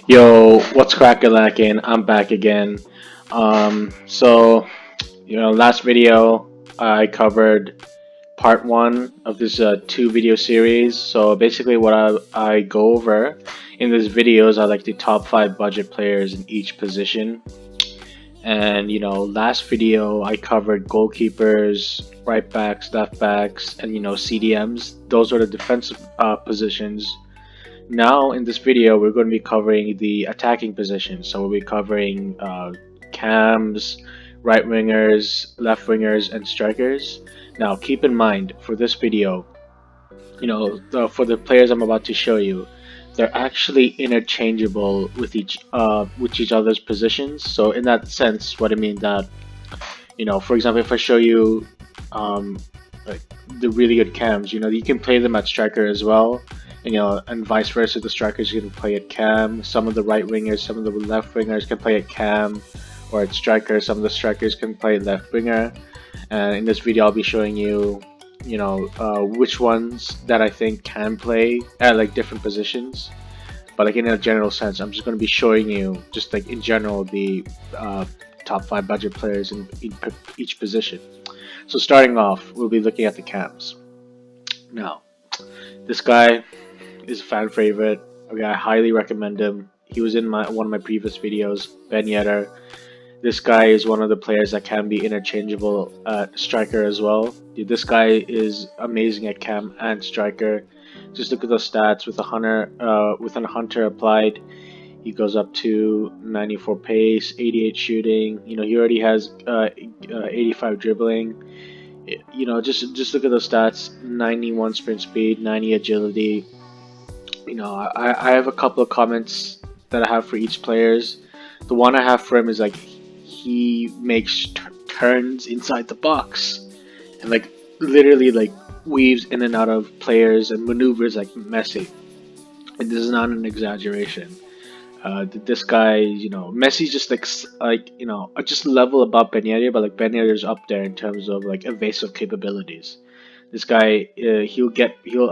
Yo, what's crackalackin'? I'm back again. Last video I covered part one of this two video series. So basically, what I go over in this video is I like the top five budget players in each position. And last video I covered goalkeepers, right backs, left backs, and CDMs. Those are the defensive positions. Now, in this video, we're going to be covering the attacking positions. So we'll be covering cams, right wingers, left wingers, and strikers. Now, keep in mind for this video, for the players I'm about to show you, they're actually interchangeable with each other's positions. So in that sense, what I mean that for example, if I show you um, like the really good cams, you can play them at striker as well, and vice versa. The strikers can play at cam. Some of the right wingers, some of the left wingers can play at cam or at striker. Some of the strikers can play left winger. And in this video, I'll be showing you, which ones that I think can play at like different positions. But like in a general sense, I'm just going to be showing you just like in general the top five budget players in each position. So starting off, we'll be looking at the cams. Now, this guy is a fan favorite. Okay, I highly recommend him. He was in one of my previous videos, Ben Yedder. This guy is one of the players that can be interchangeable at striker as well. Dude, this guy is amazing at cam and striker. Just look at those stats with a hunter applied. He goes up to 94 pace, 88 shooting. He already has 85 dribbling. Just look at those stats: 91 sprint speed, 90 agility. I have a couple of comments that I have for each players. The one I have for him is like he makes turns inside the box and like literally like weaves in and out of players and maneuvers like Messi. And this is not an exaggeration. This guy, Messi's just just a level above Ben Yedder, but like Ben Yedder's up there in terms of like evasive capabilities. This guy, he'll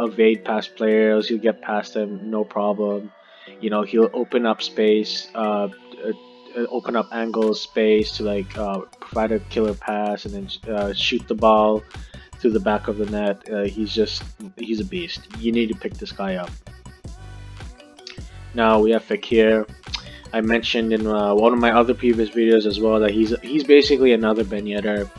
evade past players, he'll get past them no problem. He'll open up space, open up angles, space to like provide a killer pass and then shoot the ball through the back of the net. He's a beast. You need to pick this guy up. Now we have Fekir. I mentioned in one of my other previous videos as well that he's basically another Ben Yedder,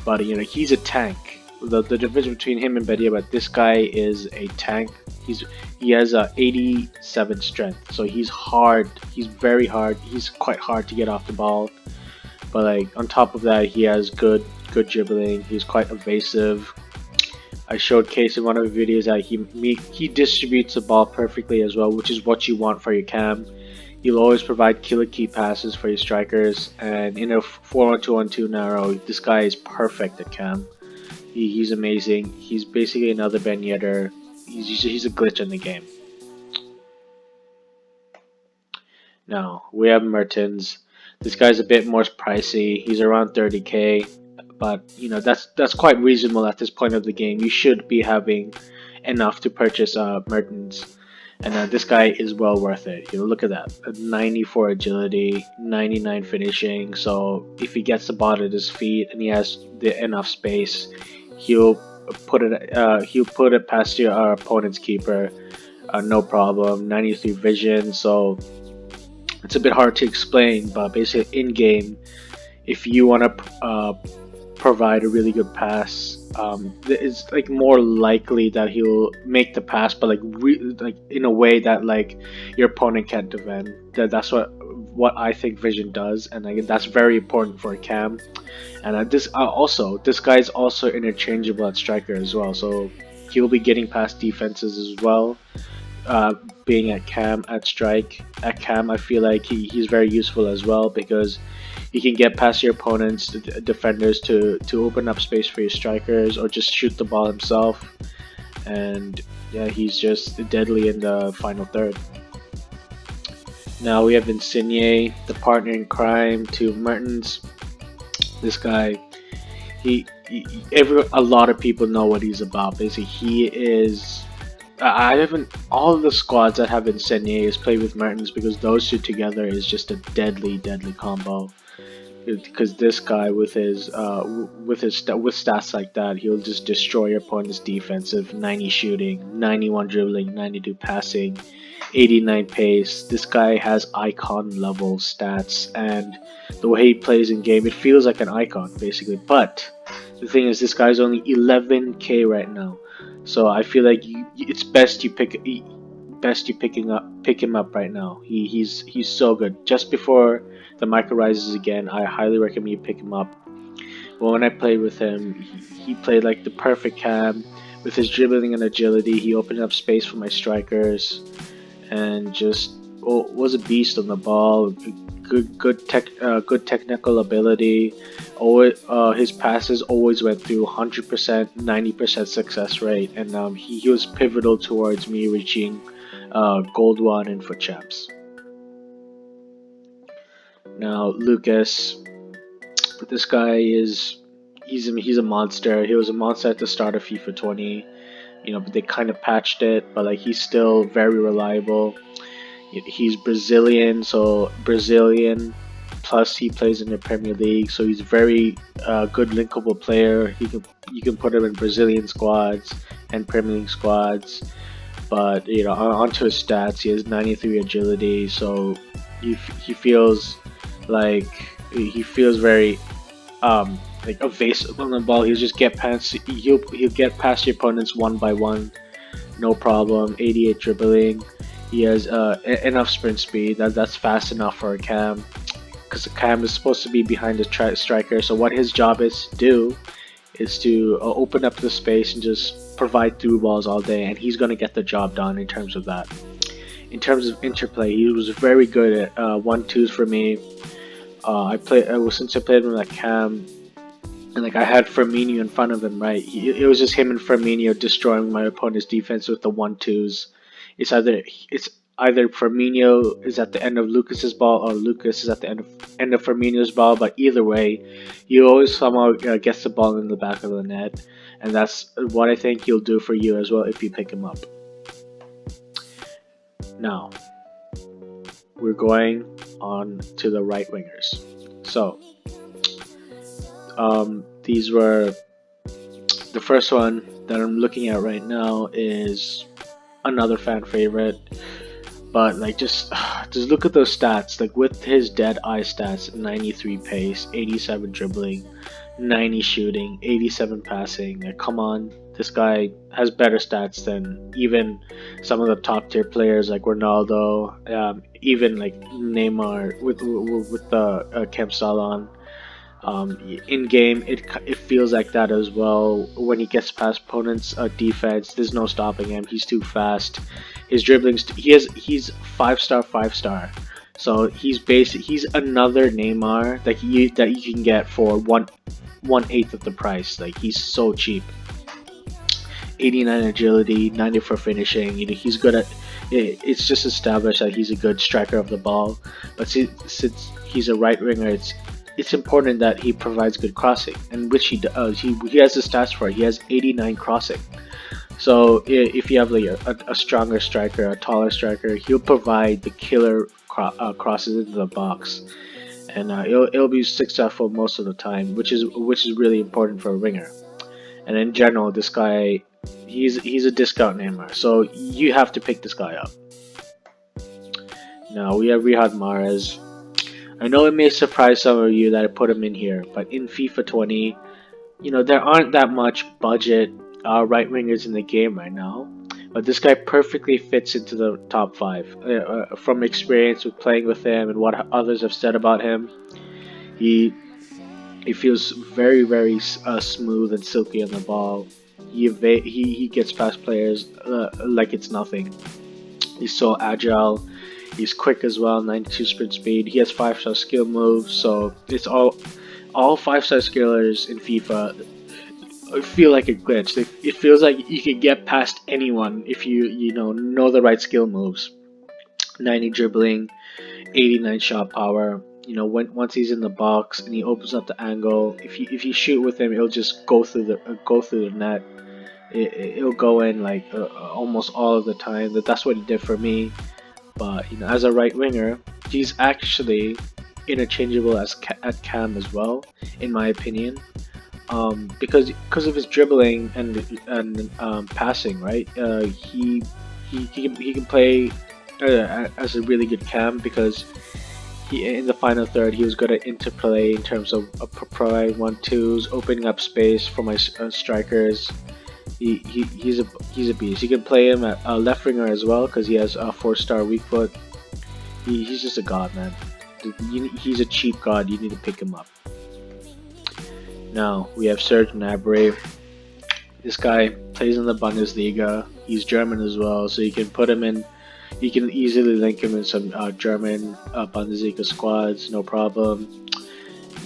but he's a tank. The difference between him and Ben Yedder, but this guy is a tank. He has a 87 strength, so he's hard. He's very hard. He's quite hard to get off the ball, but like on top of that, he has good dribbling. He's quite evasive. I showed Case in one of the videos that he distributes the ball perfectly as well, which is what you want for your cam. He'll always provide killer key passes for your strikers, and in a 4-on-2-on-2 narrow, this guy is perfect at cam. He's amazing. He's basically another Ben Yedder. He's a glitch in the game. Now we have Mertens. This guy's a bit more pricey. He's around 30k, but that's quite reasonable at this point of the game. You should be having enough to purchase Mertens, and this guy is well worth it. Look at that: 94 agility, 99 finishing. So if he gets the ball at his feet and he has enough space, he'll put it past your opponent's keeper, no problem. 93 vision. So it's a bit hard to explain, but basically in game, if you want to provide a really good pass, it's like more likely that he'll make the pass, but like in a way that like your opponent can't defend. That's what I think vision does, and like, that's very important for a cam. And this guy's also interchangeable at striker as well, so he'll be getting past defenses as well. Being at cam, at strike, at cam, I feel like he's very useful as well because he can get past your opponent's defenders to open up space for your strikers or just shoot the ball himself. And yeah, he's just deadly in the final third. Now we have Insigne, the partner in crime to Mertens. This guy, a lot of people know what he's about. Basically, he is I haven't all of the squads that have Insigne is played with Mertens because those two together is just a deadly combo. Because this guy with stats like that, he'll just destroy your opponent's defensive. 90 shooting, 91 dribbling, 92 passing, 89 pace. This guy has icon level stats, and the way he plays in game, it feels like an icon basically. But the thing is, this guy's only 11k right now, so I feel like it's best you pick him up right now. He's so good. Just before the micro rises again, I highly recommend you pick him up. But when I played with him, he played like the perfect cam with his dribbling and agility. He opened up space for my strikers and just was a beast on the ball. Good technical ability. Always, his passes always went through 100%, 90% success rate, and he was pivotal towards me reaching Gold 1 and FUT Champs. Now Lucas, this guy is he's a monster. He was a monster at the start of FIFA 20. But they kind of patched it, but like he's still very reliable. He's Brazilian, so Brazilian. Plus, he plays in the Premier League, so he's a very good linkable player. You can put him in Brazilian squads and Premier League squads. But onto his stats, he has 93 agility, so he feels like he feels very like evasive on the ball. He'll get past your opponents one by one, no problem. 88 dribbling. He has enough sprint speed. That's fast enough for a cam, because the cam is supposed to be behind the striker. So what his job is to do is to open up the space and just provide through balls all day, and he's gonna get the job done in terms of that. In terms of interplay, he was very good at 1-2s for me. Since I played him at cam, and like I had Firmino in front of him, right? It was just him and Firmino destroying my opponent's defense with the 1-2s. It's either Firmino is at the end of Lucas's ball or Lucas is at the end of Firmino's ball. But either way, he always somehow gets the ball in the back of the net, and that's what I think he'll do for you as well if you pick him up. Now we're going on to the right wingers. So these were the first one that I'm looking at right now is another fan favorite, but like just look at those stats. Like with his dead eye stats, 93 pace, 87 dribbling, 90 shooting, 87 passing. Like, come on, this guy has better stats than even some of the top tier players like Ronaldo, even like Neymar with the Camp Salon. In game, it feels like that as well. When he gets past opponents' defense, there's no stopping him. He's too fast. His dribbling's he's 5-star, 5-star. So he's another Neymar that you can get for 1/8 of the price. Like, he's so cheap. 89 agility, 90 for finishing. He's good at. It's just established that he's a good striker of the ball. But since he's a right winger, it's important that he provides good crossing, and which he does. He has the stats for it. He has 89 crossing. So if you have like a stronger striker, a taller striker, he'll provide the killer crosses into the box, and it'll be successful most of the time, which is really important for a winger. And in general, this guy, he's a discount Neymar, so you have to pick this guy up. Now we have Riyad Mahrez. I know it may surprise some of you that I put him in here, but in FIFA 20, there aren't that much budget right wingers in the game right now. But this guy perfectly fits into the top 5. From experience with playing with him and what others have said about him, he feels very smooth and silky on the ball. He gets past players like it's nothing. He's so agile. He's quick as well, 92 sprint speed. He has 5-star skill moves, so it's all 5-star skillers in FIFA feel like a glitch. It feels like you can get past anyone if you know the right skill moves. 90 dribbling, 89 shot power. Once he's in the box and he opens up the angle, if you shoot with him, it'll just go through the net. It'll go in like almost all of the time. That's what it did for me. But as a right winger, he's actually interchangeable at cam as well, in my opinion. Because of his dribbling and passing, right? He can play as a really good cam because in the final third he was good at interplay in terms of providing 1-2s, opening up space for my strikers. He's a beast. You can play him at left winger as well because he has a 4-star weak foot. He's just a god, man. He's a cheap god. You need to pick him up. Now we have Serge Gnabry. This guy plays in the Bundesliga. He's German as well, so you can put him in. You can easily link him in some German Bundesliga squads, no problem.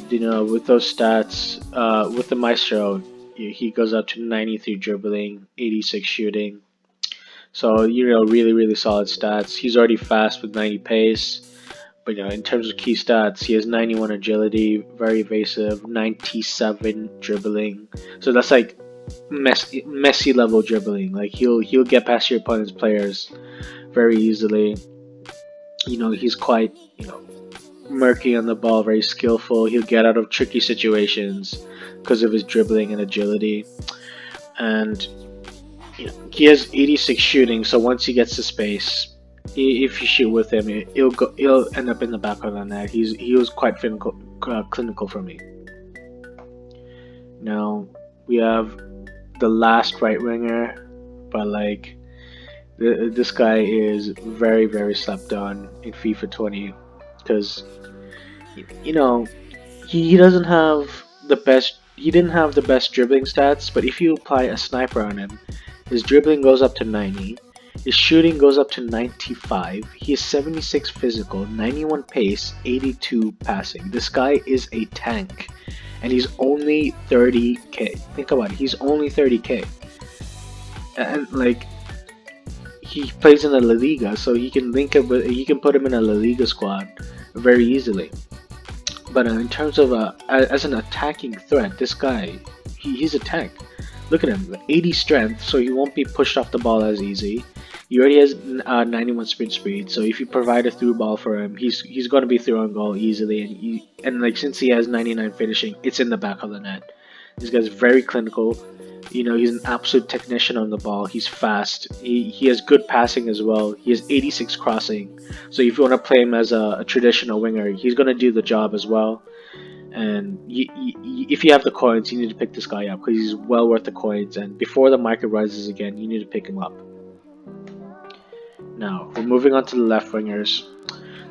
With those stats, with the Maestro, he goes up to 93 dribbling, 86 shooting. So really really solid stats. He's already fast with 90 pace. But in terms of key stats, he has 91 agility, very evasive, 97 dribbling. So that's like Messi level dribbling. Like he'll get past your opponent's players very easily. He's quite murky on the ball, very skillful. He'll get out of tricky situations because of his dribbling and agility. And he has 86 shooting. So once he gets to space, if you shoot with him, he'll end up in the back of the net. He was quite clinical for me. Now we have the last right winger, but like this guy is very very slept on in FIFA 20 because he doesn't have the best. He didn't have the best dribbling stats, but if you apply a sniper on him, his dribbling goes up to 90. His shooting goes up to 95. He is 76 physical, 91 pace, 82 passing. This guy is a tank. And he's only 30k. Think about it, he's only 30k. And like he plays in the La Liga, so he can put him in a La Liga squad very easily. But in terms of as an attacking threat, this guy, he's a tank. Look at him, 80 strength, so he won't be pushed off the ball as easy. He already has 91 sprint speed, so if you provide a through ball for him, he's going to be through on goal easily. And like since he has 99 finishing, it's in the back of the net. This guy's very clinical. He's an absolute technician on the ball. He's fast. He has good passing as well. He has 86 crossing. So if you want to play him as a traditional winger, he's going to do the job as well. And if you have the coins, you need to pick this guy up because he's well worth the coins. And before the market rises again, you need to pick him up. Now we're moving on to the left wingers.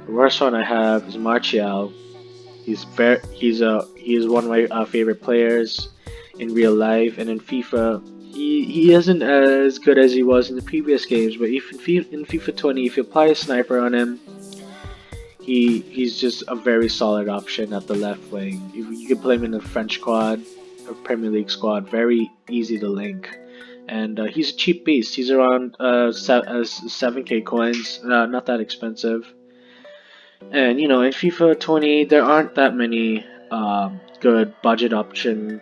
The worst one I have is Martial. He is one of my favorite players in real life, and in FIFA he isn't as good as he was in the previous games. But if in FIFA 20, if you apply a sniper on him, he's just a very solid option at the left wing. You can play him in a French squad, a Premier League squad, very easy to link. And he's a cheap beast. He's around 7k coins, not that expensive. And in FIFA 20, there aren't that many good budget option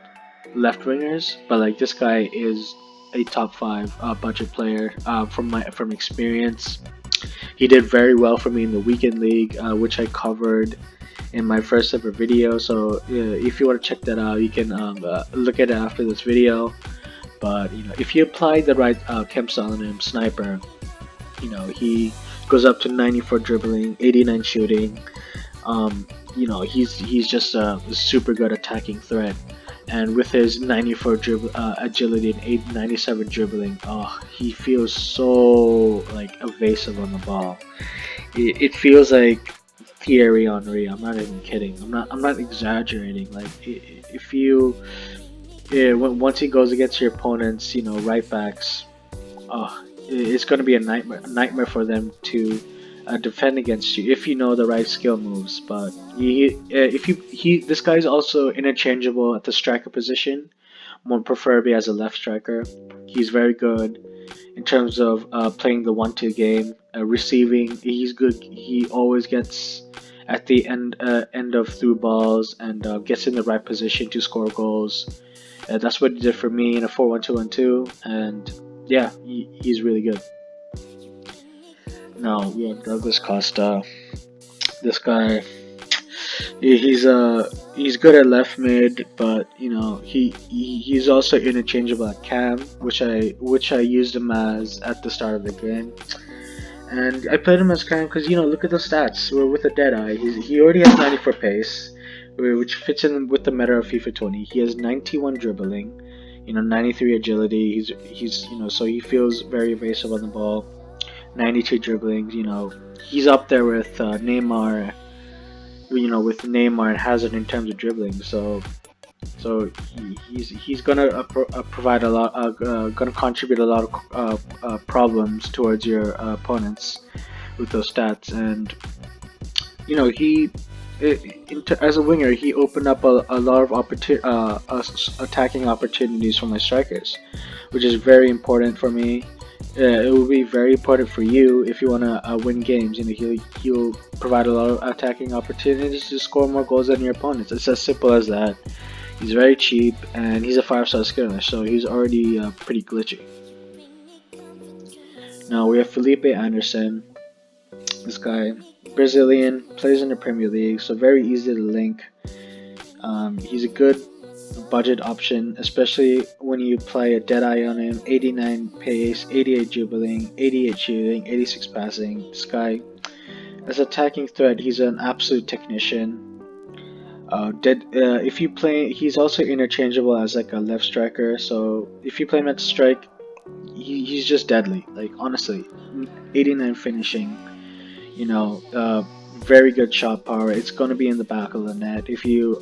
left wingers, but like this guy is a top 5 budget player from experience. He did very well for me in the weekend league, which I covered in my first ever video. So if you want to check that out, you can look at it after this video. But if you apply the right chem style on him, sniper, he goes up to 94 dribbling, 89 shooting. He's just a super good attacking threat. And with his 94 agility and 97 dribbling, he feels so like evasive on the ball. It feels like Thierry Henry. I'm not even kidding. I'm not exaggerating. Like if you, once he goes against your opponents, right backs, it's going to be a nightmare for them to defend against you if you know the right skill moves. But this guy's also interchangeable at the striker position, more preferably as a left striker. He's very good in terms of playing the 1-2 game, receiving. He's good. He always gets at the end of through balls, and gets in the right position to score goals. That's what he did for me in a 4-1-2-1-2, and yeah, he's really good. Now we have Douglas Costa. This guy, he's good at left mid, but you know he's also interchangeable at cam, which I used him as at the start of the game. And I played him as cam because, you know, look at the stats. We're with a Deadeye. He already has 94 pace, which fits in with the meta of FIFA 20. He has 91 dribbling, you know, 93 agility. He's you know, so he feels very evasive on the ball. 92 dribbling. You know, he's up there with Neymar. You know, with Neymar and Hazard in terms of dribbling. So he's gonna provide a lot, gonna contribute a lot of problems towards your opponents with those stats. And you know, as a winger, he opened up a lot of attacking opportunities for my strikers, which is very important for me. It will be very important for you if you want to win games. You know, he'll provide a lot of attacking opportunities to score more goals than your opponents. It's as simple as that. He's very cheap, and he's a 5-star skirmish, so he's already pretty glitchy. Now we have Felipe Anderson. This guy, Brazilian, plays in the Premier League, so very easy to link. He's a good budget option, especially when you play a Deadeye on him. 89 pace, 88 dribbling, 88 shooting, 86 passing. This guy, as attacking threat, he's an absolute technician. If you play, he's also interchangeable as like a left striker. So if you play him at strike, he's just deadly. Like honestly, 89 finishing. You know, very good shot power. It's going to be in the back of the net if you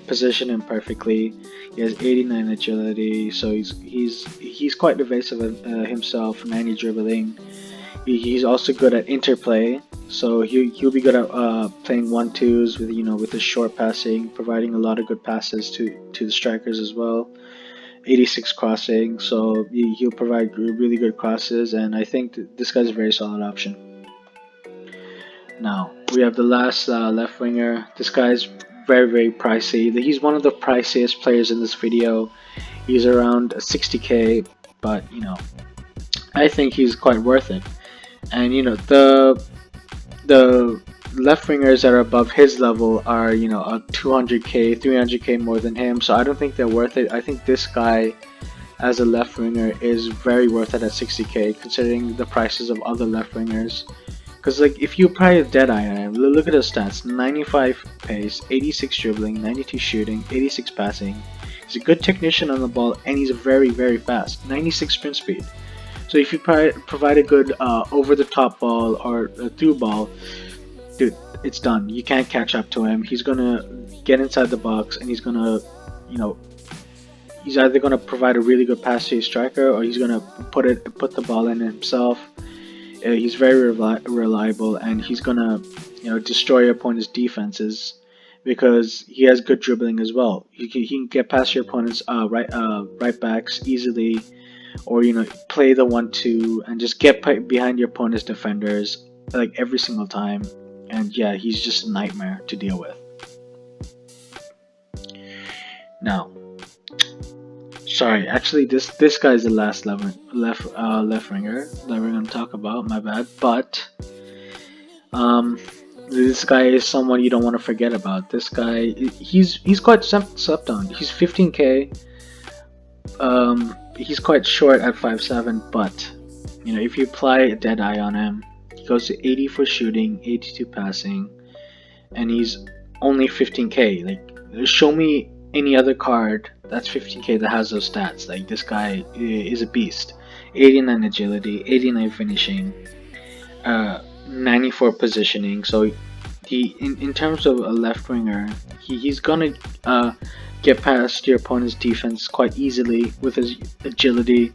position him perfectly. He has 89 agility, so he's quite evasive himself. 90 dribbling. He's also good at interplay, so he'll be good at playing 1-2s with, you know, with his short passing, providing a lot of good passes to the strikers as well. 86 crossing, so he'll provide really good crosses, and I think this guy's a very solid option. Now we have the last left winger. This guy's very pricey. He's one of the priciest players in this video. He's around 60k, but you know, I think he's quite worth it. And you know, the left wingers that are above his level are, you know, 200k, 300k more than him, so I don't think they're worth it. I think this guy as a left winger is very worth it at 60k, considering the prices of other left wingers. Because like, if you apply a Deadeye on him, look at his stats: 95 pace, 86 dribbling, 92 shooting, 86 passing. He's a good technician on the ball, and he's very fast. 96 sprint speed. So if you provide a good over-the-top ball or a through ball, dude, it's done. You can't catch up to him. He's gonna get inside the box, and he's gonna, you know, he's either gonna provide a really good pass to his striker, or he's gonna put the ball in himself. He's very reliable, and he's gonna, you know, destroy your opponent's defenses because he has good dribbling as well. He can get past your opponent's right backs easily, or you know, play the 1-2 and just get behind your opponent's defenders like every single time. And yeah, he's just a nightmare to deal with. Now, sorry, actually this guy's the last left winger that we're gonna talk about. My bad, but this guy is someone you don't want to forget about. This guy, he's quite slept on. He's 15k. He's quite short at 5'7", but you know, if you apply a Deadeye on him, he goes to 80 for shooting, 82 passing, and he's only 15k. Like, show me any other card that's 15k that has those stats. Like, this guy is a beast. 89 agility, 89 finishing, 94 positioning. So he, in terms of a left winger, he's gonna get past your opponent's defense quite easily with his agility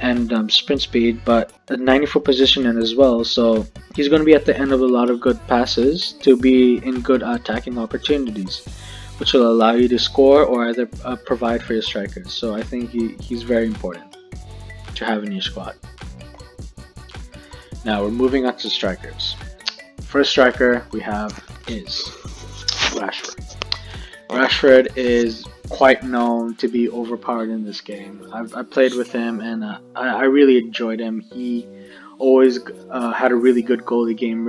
and sprint speed, but a 94 positioning as well. So he's going to be at the end of a lot of good passes to be in good attacking opportunities, which will allow you to score or either provide for your strikers. So I think he's very important to have in your squad. Now we're moving on to strikers. First striker we have is Rashford. Rashford is quite known to be overpowered in this game. I played with him and I really enjoyed him. He always had a really good goal to game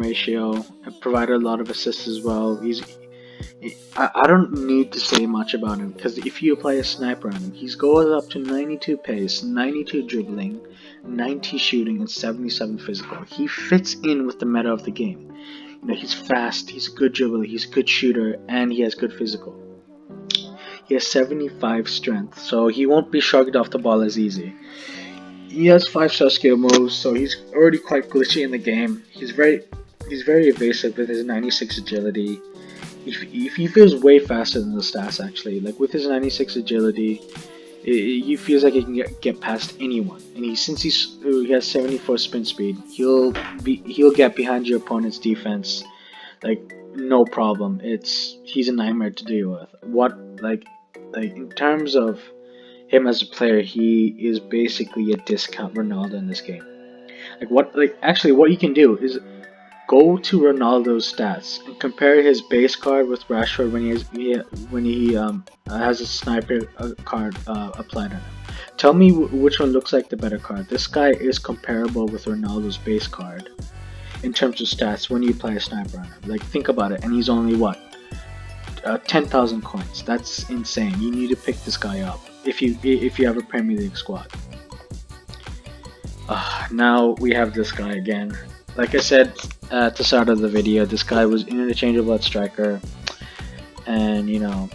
ratio. Provided a lot of assists as well. I don't need to say much about him because if you apply a sniper on him, he's goes up to 92 pace, 92 dribbling, 90 shooting, and 77 physical. He fits in with the meta of the game. You know, he's fast, he's a good dribbler, he's a good shooter, and he has good physical. He has 75 strength, so he won't be shrugged off the ball as easy. He has 5-star skill moves, so he's already quite glitchy in the game. He's very evasive with his 96 agility. If he feels way faster than the stats actually. Like with his 96 agility, he feels like he can get past anyone. And since he has 74 sprint speed, he'll get behind your opponent's defense like no problem. He's a nightmare to deal with. Like in terms of him as a player, he is basically a discount Ronaldo in this game. What you can do is go to Ronaldo's stats and compare his base card with Rashford when he has a sniper card applied on him. Tell me which one looks like the better card. This guy is comparable with Ronaldo's base card in terms of stats when you apply a sniper on him. Like think about it, and he's only what 10,000 coins. That's insane. You need to pick this guy up if you have a Premier League squad. Now we have this guy again. Like I said at the start of the video, this guy was interchangeable at striker, and you know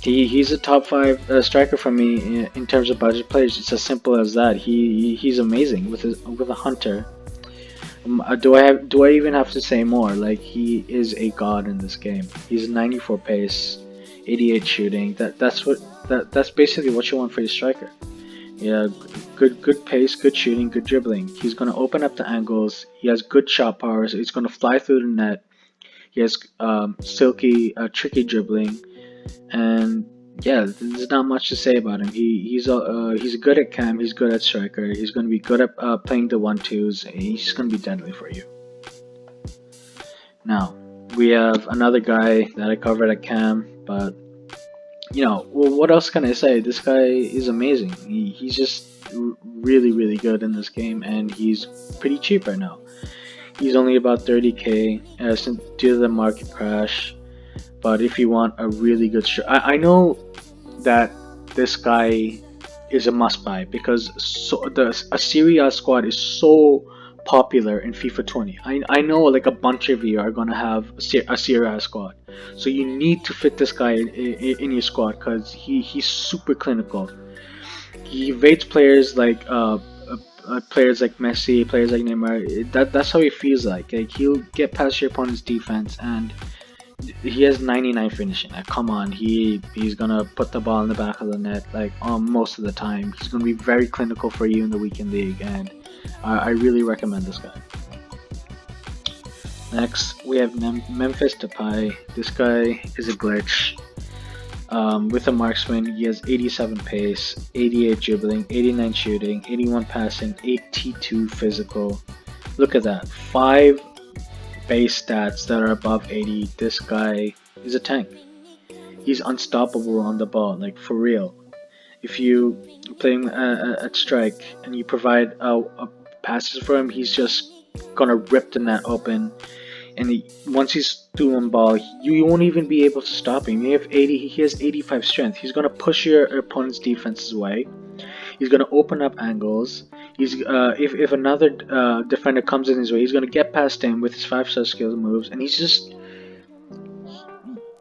he's a top 5 striker for me in terms of budget players. It's as simple as that. He's amazing with a hunter. Do I even have to say more? Like he is a god in this game. He's 94 pace, 88 shooting. That's basically what you want for your striker. Yeah, good pace, good shooting, good dribbling. He's gonna open up the angles. He has good shot power. So he's gonna fly through the net. He has silky, tricky dribbling, and yeah, there's not much to say about him. He's good at cam. He's good at striker. He's gonna be good at playing the 1-2s. He's gonna be deadly for you. Now we have another guy that I covered at cam, but you know, well, what else can I say? This guy is amazing. He's just really good in this game, and he's pretty cheap right now. He's only about 30k due to the market crash. But if you want a really good I know that this guy is a must buy because a Serie A squad is so popular in FIFA 20. I know like a bunch of you are gonna have a Serie A squad, so you need to fit this guy in your squad because he's super clinical. He evades players like Messi, players like Neymar. That's how he feels like. Like he'll get past your opponent's defense, and he has 99 finishing. Like, come on, he's gonna put the ball in the back of the net like most of the time. He's gonna be very clinical for you in the weekend league, and I really recommend this guy. Next, we have Memphis Depay. This guy is a glitch. With a marksman, he has 87 pace, 88 dribbling, 89 shooting, 81 passing, 82 physical. Look at that, 5 base stats that are above 80. This guy is a tank. He's unstoppable on the ball, like for real. If you play him at strike and you provide passes for him, he's just gonna rip the net open. And once he's through on ball, you won't even be able to stop him. He has 85 strength. He's gonna push your opponent's defenses away. He's gonna open up angles. If another defender comes in his way, he's gonna get past him with his 5-star skill moves, and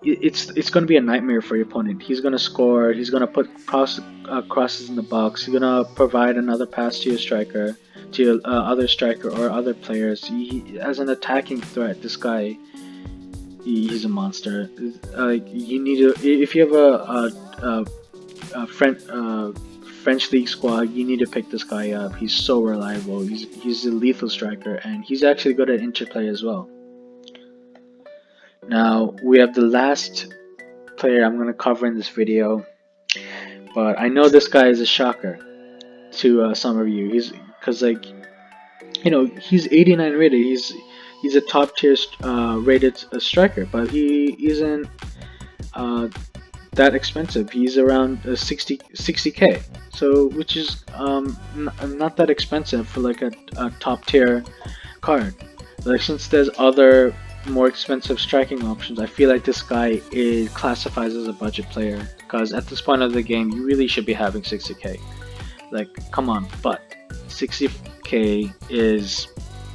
it's gonna be a nightmare for your opponent. He's gonna score. He's gonna put crosses in the box. He's gonna provide another pass to your striker, to your other striker or other players. As an attacking threat, this guy, he's a monster. You need to, if you have a French league squad, you need to pick this guy up. He's so reliable. He's a lethal striker, and he's actually good at interplay as well. Now we have the last player I'm gonna cover in this video, but I know this guy is a shocker to some of you. He's 89 rated. he's a top tier rated striker, but he isn't uh, that expensive. He's around 60k, so which is not that expensive for like a top tier card. Like since there's other more expensive striking options, I feel like this guy is classifies as a budget player because at this point of the game, you really should be having 60k. Like, come on, but 60k is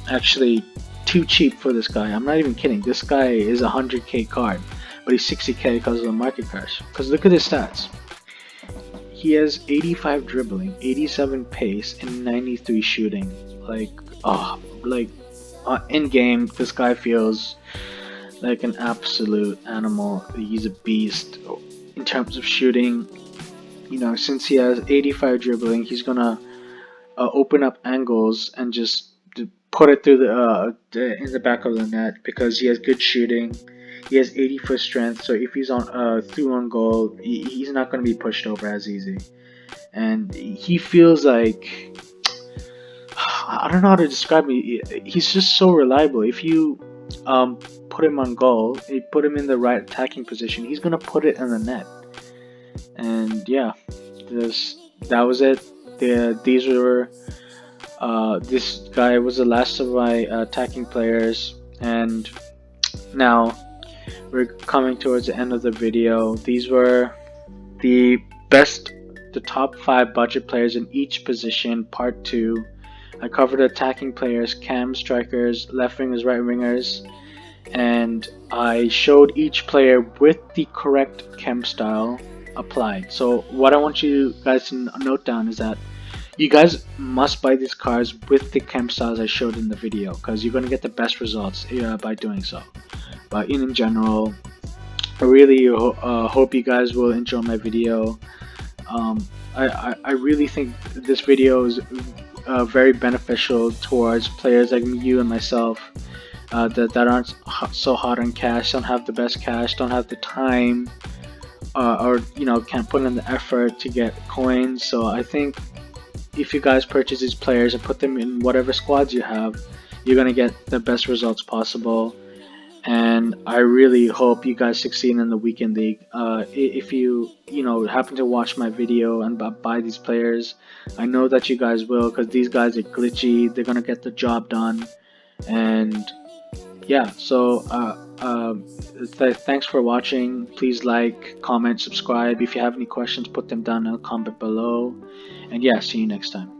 actually too cheap for this guy. I'm not even kidding. This guy is a 100k card, but he's 60k because of the market crash. Because look at his stats. He has 85 dribbling, 87 pace, and 93 shooting. Like, in game, this guy feels like an absolute animal. He's a beast in terms of shooting. You know, since he has 85 dribbling, he's gonna open up angles and just put it through in the back of the net because he has good shooting. He has 80-foot strength, so if he's on through on goal, he's not going to be pushed over as easy. And he feels like I don't know how to describe him. He's just so reliable. If you put him on goal, you put him in the right attacking position, he's going to put it in the net. And yeah, that was it. These were this guy was the last of my attacking players, and now we're coming towards the end of the video. These were the top 5 budget players in each position, part 2. I covered attacking players, cam strikers, left wingers, right wingers, and I showed each player with the correct chem style applied. So what I want you guys to note down is that you guys must buy these cards with the chem styles I showed in the video because you're going to get the best results by doing so. But in general, I really hope you guys will enjoy my video. I really think this video is very beneficial towards players like you and myself that aren't so hot on cash, don't have the best cash, don't have the time, or can't put in the effort to get coins. So I think if you guys purchase these players and put them in whatever squads you have, you're gonna get the best results possible. And I really hope you guys succeed in the weekend league. If you happen to watch my video and buy these players, I know that you guys will because these guys are glitchy. They're gonna get the job done. And yeah, so thanks for watching. Please like, comment, subscribe. If you have any questions, put them down in the comment below. And yeah, see you next time.